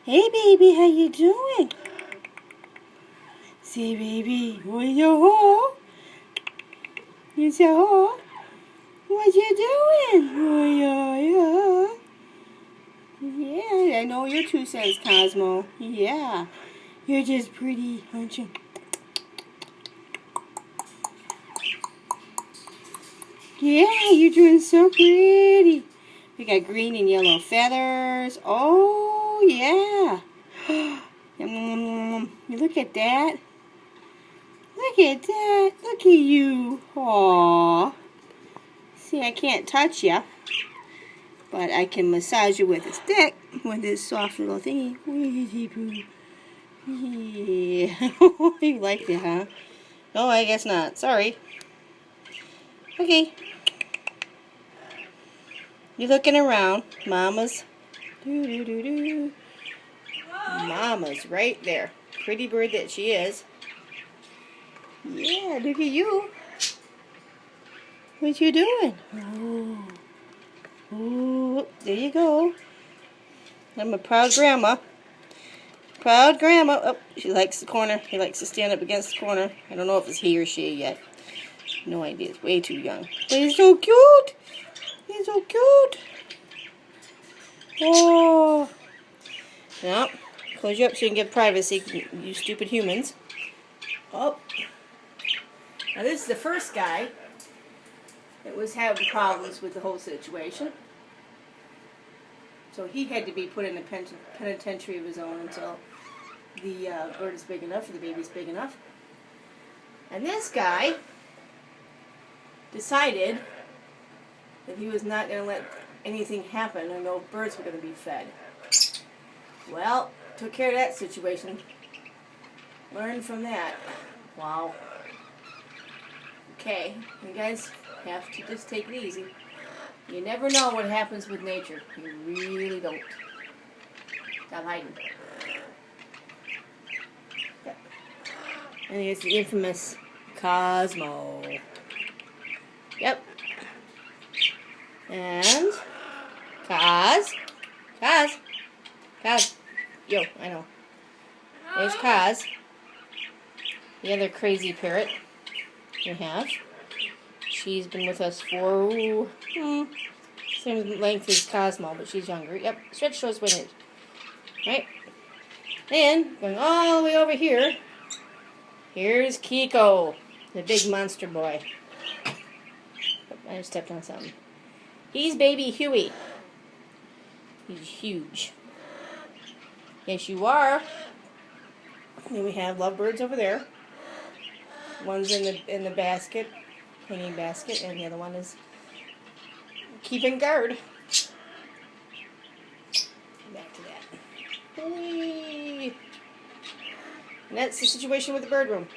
Hey, baby, how you doing? Say, baby, what you ho? You say ho? What you doing? Oh, yeah, I know your 2 cents, Cosmo. Yeah, you're just pretty, aren't you? Yeah, you're doing so pretty. We got green and yellow feathers. Oh, yeah. You look at that. Look at that. Look at you. Aww. See, I can't touch you, but I can massage you with a stick with this soft little thingy. Yeah. You like that, huh? No, I guess not. Sorry. Okay. You're looking around. Mama's. Mama's right there. Pretty bird that she is. Yeah, look at you. What you doing? Oh. Oh, there you go. I'm a proud grandma. Proud grandma. Oh, she likes the corner. He likes to stand up against the corner. I don't know if it's he or she yet. No idea. It's way too young. But he's so cute. He's so cute. Oh. Now, close you up so you can get privacy, you stupid humans. Oh. Now this is the first guy that was having problems with the whole situation. So he had to be put in a penitentiary of his own until the bird is big enough, or the baby's big enough. And this guy decided that he was not going to let anything happen and no birds were going to be fed. Well, took care of that situation. Learned from that. Wow. Okay, you guys have to just take it easy. You never know what happens with nature. You really don't. Stop hiding. Yep. And here's the infamous Cosmo. Yep. And Cos. Yo, I know. There's Cos. The other crazy parrot we have. She's been with us for same length as Cosmo, but she's younger. Yep, stretch those wings. Right? And going all the way over here, here's Kiko, the big monster boy. Oh, I just stepped on something. He's baby Huey. He's huge. Yes, you are. And we have lovebirds over there. One's in the basket, hanging basket, and the other one is keeping guard. Back to that. Whee! And that's the situation with the bird room.